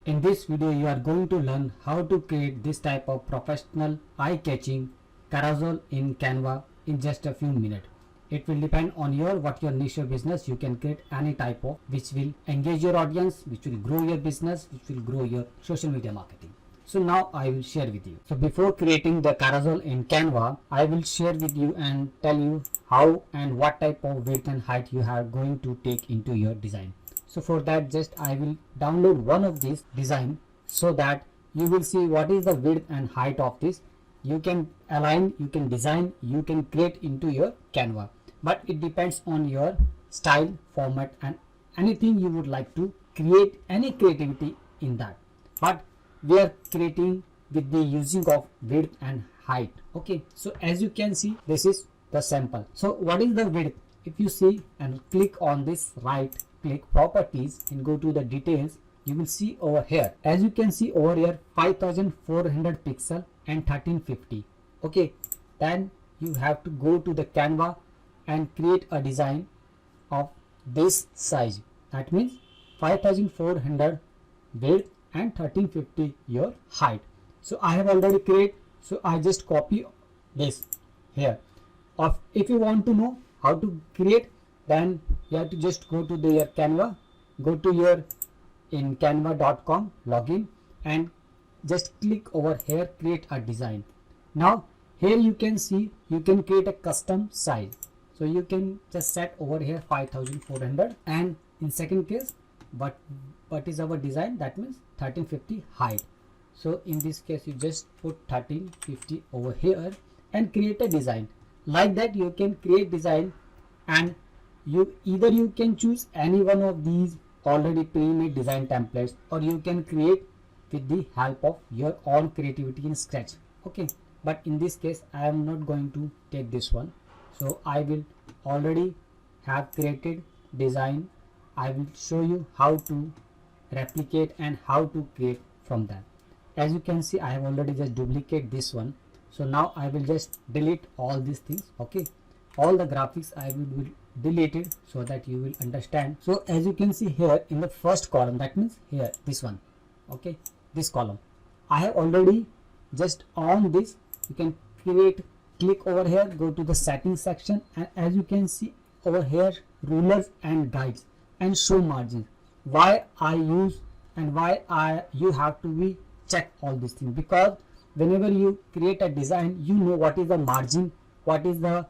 In this video, you are going to learn how to create this type of professional eye-catching carousel in Canva in just a few minutes. It will depend on what your niche of business. You can create any type of which will engage your audience, which will grow your business, which will grow your social media marketing. So now I will share with you. So before creating the carousel in Canva, I will share with you and tell you how and what type of width and height you are going to take into your design. So for that, just I will download one of these design so that you will see what is the width and height of this. You can align, you can design, you can create into your Canva, but it depends on your style, format and anything you would like to create, any creativity in that. But we are creating with the using of width and height. Okay, so as you can see, this is the sample. So what is the width? If you see and click on this, right click properties and go to the details, you will see over here, as you can see over here, 5400 pixel and 1350. Okay, then you have to go to the Canva and create a design of this size. That means 5400 width and 1350 your height. So I have already created, so I just copy this here. If you want to know how to create, then you have to just go to your Canva, go to your in canva.com, login and just click over here, create a design. Now here you can see you can create a custom size. So you can just set over here 5400, and in second case, what is our design? That means 1350 height. So in this case, you just put 1350 over here and create a design. Like that you can create design, and you can choose any one of these already pre-made design templates, or you can create with the help of your own creativity in Scratch. Okay, but in this case I am not going to take this one. So I will already have created design. I will show you how to replicate and how to create from that. As you can see, I have already just duplicate this one. So now I will just delete all these things. Okay, all the graphics I will delete it so that you will understand. So as you can see here in the first column, that means here this one, okay, this column I have already just on this. You can click over here, go to the settings section, and as you can see over here, rulers and guides and show margins. Why I use and why you have to be check all these things, because whenever you create a design, you know what is the margin, what is the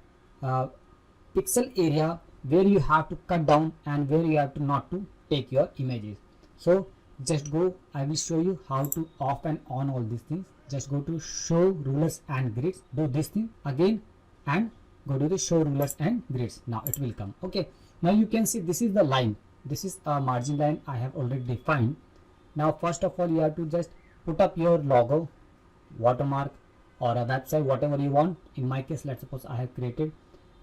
pixel area where you have to cut down and where you have to not to take your images. So just go, I will show you how to off and on all these things. Just go to show rulers and grids, do this thing again and go to the show rulers and grids. Now it will come. Okay, now you can see this is the line, this is a margin line I have already defined. Now first of all, you have to just put up your logo, watermark or a website, whatever you want. In my case, let's suppose I have created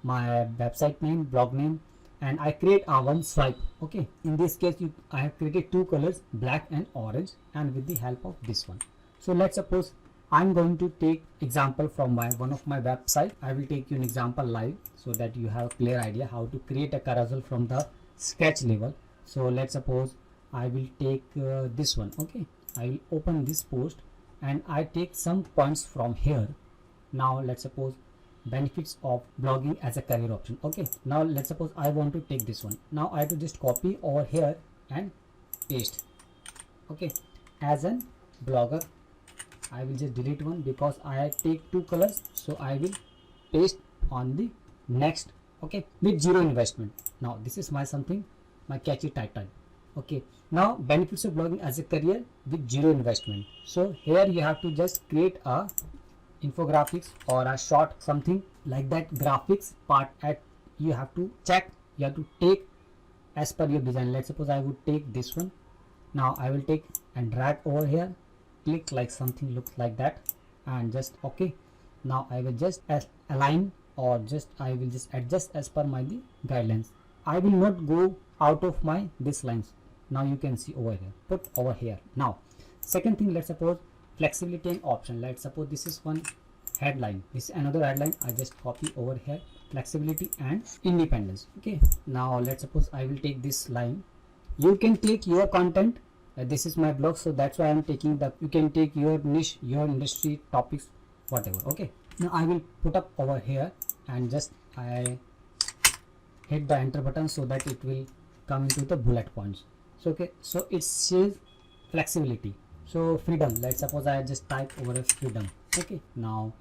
my website name, blog name, and I create a one swipe. Okay, in this case I have created two colors, black and orange, and with the help of this one. So let's suppose I'm going to take example from one of my website. I will take you an example live so that you have a clear idea how to create a carousel from the sketch level. So let's suppose I will take this one. Okay, I will open this post and I take some points from here. Now let's suppose benefits of blogging as a career option. Okay, now let's suppose I want to take this one. Now I have to just copy over here and paste. Okay, as a blogger I will just delete one because I take two colors, so I will paste on the next. Okay, with zero investment. Now this is my catchy title. Okay, now benefits of blogging as a career with zero investment. So here you have to just create a infographics or a short something like that graphics part at you have to check, you have to take as per your design. Let's suppose I would take this one. Now I will take and drag over here, click like something looks like that and just okay. Now I will just align or just I will just adjust as per my guidelines. I will not go out of my this lines. Now you can see over here, put over here. Now second thing, let's suppose flexibility and option. Let's suppose this is one headline, this is another headline. I just copy over here, flexibility and independence. Okay, now let's suppose I will take this line. You can take your content this is my blog, so that's why I'm taking the, you can take your niche, your industry, topics, whatever. Okay, now I will put up over here and just I hit the enter button so that it will come into the bullet points. So okay, so it says flexibility, so freedom. Let's suppose I just type over a freedom. Okay, now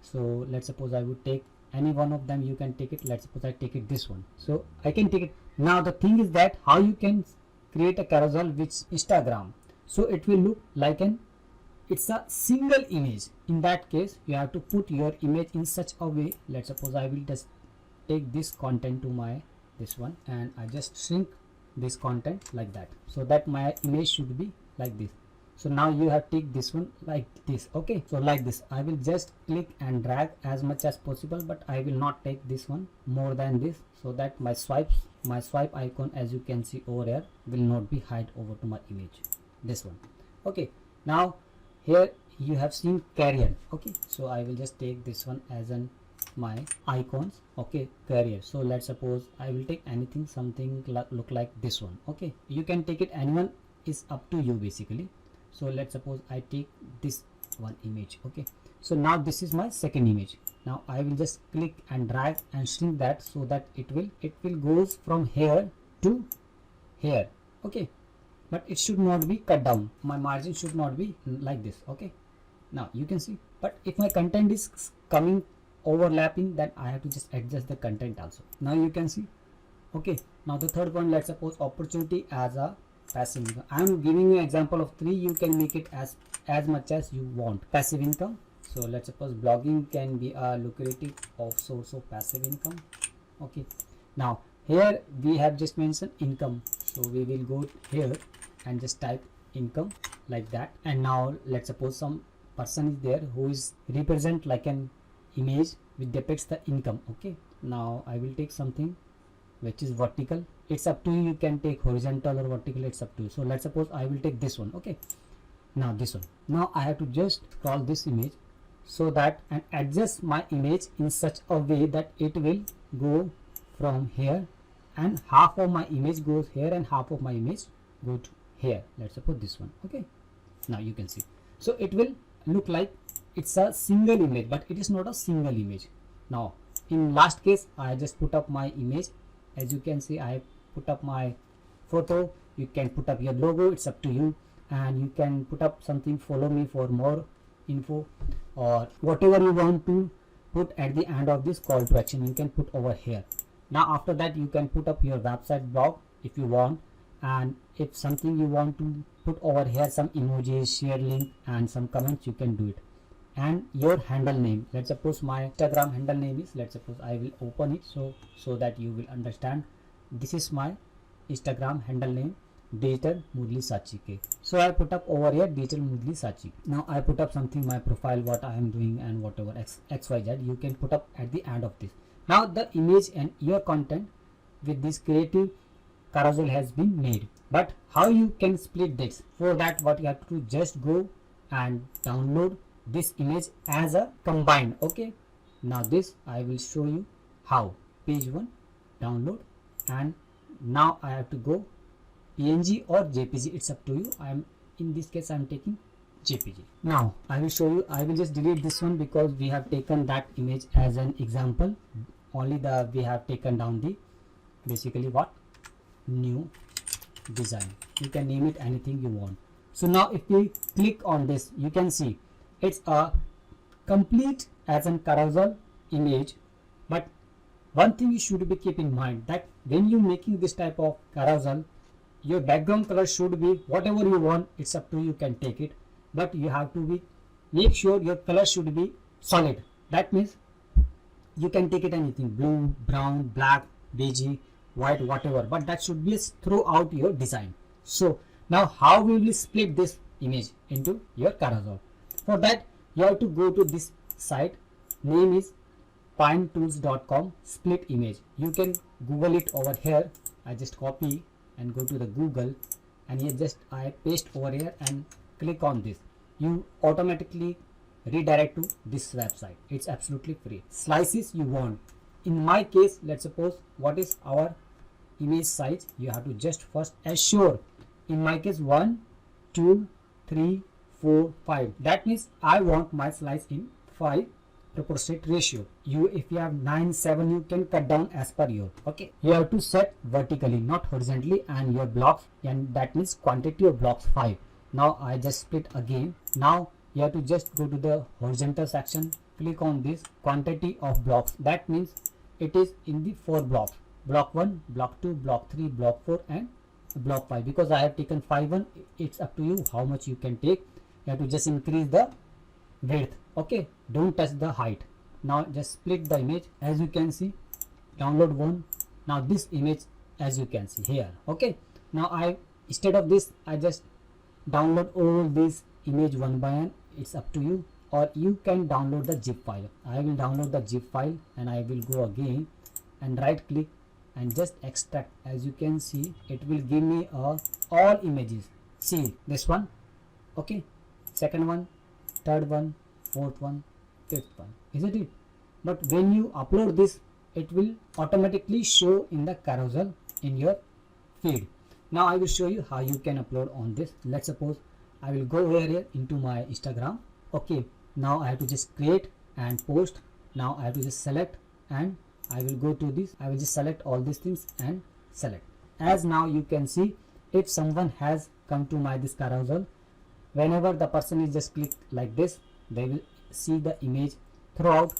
so let's suppose I would take any one of them, you can take it. Let's suppose I take it this one, so I can take it. Now the thing is that how you can create a carousel with Instagram, so it will look like an, it's a single image. In that case you have to put your image in such a way. Let's suppose I will just take this content to my this one and I just shrink this content like that, so that my image should be like this. So now you have take this one like this. Okay, so like this I will just click and drag as much as possible, but I will not take this one more than this, so that my swipe icon, as you can see over here, will not be hide over to my image, this one. Okay, now here you have seen carrier. Okay, so I will just take this one as an my icons. Okay, carrier. So let's suppose I will take anything, something look like this one. Okay, you can take it, anyone, is up to you basically. So let's suppose I take this one image. Okay, so now this is my second image. Now I will just click and drag and shrink that, so that it will goes from here to here. Okay, but it should not be cut down, my margin should not be like this. Okay, now you can see, but if my content is coming overlapping, then I have to just adjust the content also. Now you can see. Okay, now the third one, let's suppose opportunity as a passive income. I am giving you an example of 3. You can make it as much as you want. Passive income. So let's suppose blogging can be a lucrative of source of passive income. Okay, now here we have just mentioned income, so we will go here and just type income like that. And now let's suppose some person is there who is represent like an image which depicts the income. Okay, now I will take something which is vertical. It's up to you, you can take horizontal or vertical, it's up to you. So let's suppose I will take this one. Okay, now this one. Now I have to just scroll this image, so that and adjust my image in such a way that it will go from here and half of my image goes here and half of my image go to here. Let's suppose this one. Okay, now you can see, so it will look like it's a single image, but it is not a single image. Now in last case I just put up my image, as you can see I put up my photo. You can put up your logo, it's up to you, and you can put up something, follow me for more info, or whatever you want to put at the end of this call to action, you can put over here. Now after that you can put up your website blog if you want, and if something you want to put over here, some emojis, share link and some comments, you can do it. And your handle name, let's suppose my Instagram handle name is, let's suppose I will open it so that you will understand. This is my Instagram handle name, Digital Murli Sachike. So I put up over here Digital Murli Sachike. Now I put up something, my profile, what I am doing and whatever XYZ you can put up at the end of this. Now the image and your content with this creative carousel has been made. But how you can split this? For that what you have to just go and download this image as a combined. Okay, now this I will show you how. Page 1, download, and now I have to go PNG or JPG, it's up to you. I am in this case I am taking JPG. Now I will show you, I will just delete this one because we have taken that image as an example. Only we have taken down the basically what, new design. You can name it anything you want. So now if we click on this, you can see it's a complete as an carousel image. But one thing you should be keep in mind, that when you making this type of carousel, your background color should be whatever you want, it's up to you, can take it, but you have to be make sure your color should be solid. That means you can take it anything, blue, brown, black, beige, white, whatever, but that should be throughout your design. So now how we will split this image into your carousel? For that you have to go to this site, name is pinetools.com split image. You can Google it over here. I just copy and go to the Google, and here just I paste over here and click on this. You automatically redirect to this website. It's absolutely free. Slices you want. In my case, let's suppose what is our image size, you have to just first assure, in my case 1 2, 3, 4, 5. That means I want my slice in 5 proportionate ratio. If you have 9, 7, you can cut down as per your. Okay, you have to set vertically, not horizontally, and your blocks, and that means quantity of blocks 5. Now I just split again. Now you have to just go to the horizontal section, click on this quantity of blocks. That means it is in the 4 blocks: block 1, block 2, block 3, block 4, and block 5. Because I have taken 5 1, it's up to you how much you can take. You have to just increase the width. Okay, don't touch the height. Now just split the image. As you can see, download one. Now this image, as you can see here. Okay, now instead of this, I just download all these image one by one. It's up to you, or you can download the zip file. I will download the zip file, and I will go again and right click and just extract. As you can see, it will give me all images. See this one. Okay, second one, third one, fourth one, fifth one, isn't it? But when you upload this, it will automatically show in the carousel in your feed. Now I will show you how you can upload on this. Let's suppose I will go here into my Instagram. Okay, now I have to just create and post. Now I have to just select, and I will go to this. I will just select all these things and select. As now you can see, if someone has come to my this carousel, whenever the person is just click like this, they will see the image throughout.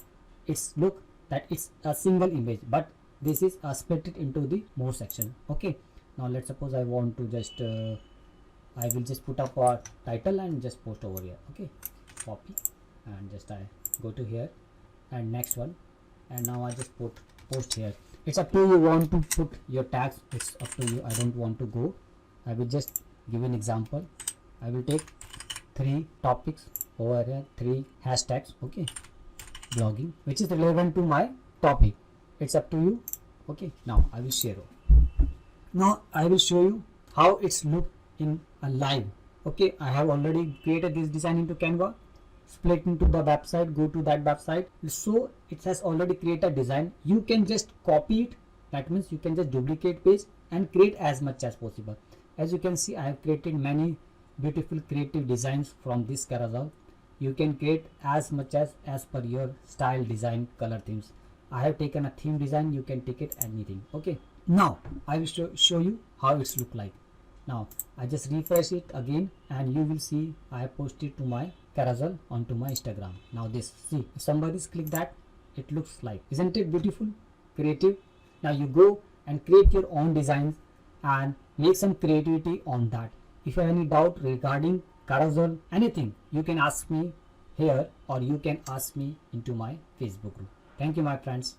It's look that it's a single image, but this is split it into the more section. Okay, now let's suppose I want to just I will just put up a title and just post over here. Okay, copy and just I go to here and next one, and now I just post here. It's up to you want to put your tags. It's up to you. I don't want to go. I will just give an example. I will take 3 topics over here, 3 hashtags. Okay, blogging, which is relevant to my topic. It's up to you. Okay, now I will share. Now I will show you how it's look in a live. Okay, I have already created this design into Canva, split into the website, go to that website. So it has already created a design. You can just copy it. That means you can just duplicate page and create as much as possible. As you can see, I have created many beautiful creative designs from this carousel. You can create as much as per your style, design, color, themes. I have taken a theme design. You can take it anything. Okay, now I will show you how it's look like. Now I just refresh it again, and you will see I have posted to my carousel onto my Instagram. Now this, see, if somebody's click that, it looks like, isn't it beautiful, creative? Now you go and create your own designs and make some creativity on that. If you have any doubt regarding carousel, anything, you can ask me here, or you can ask me into my Facebook group. Thank you, my friends.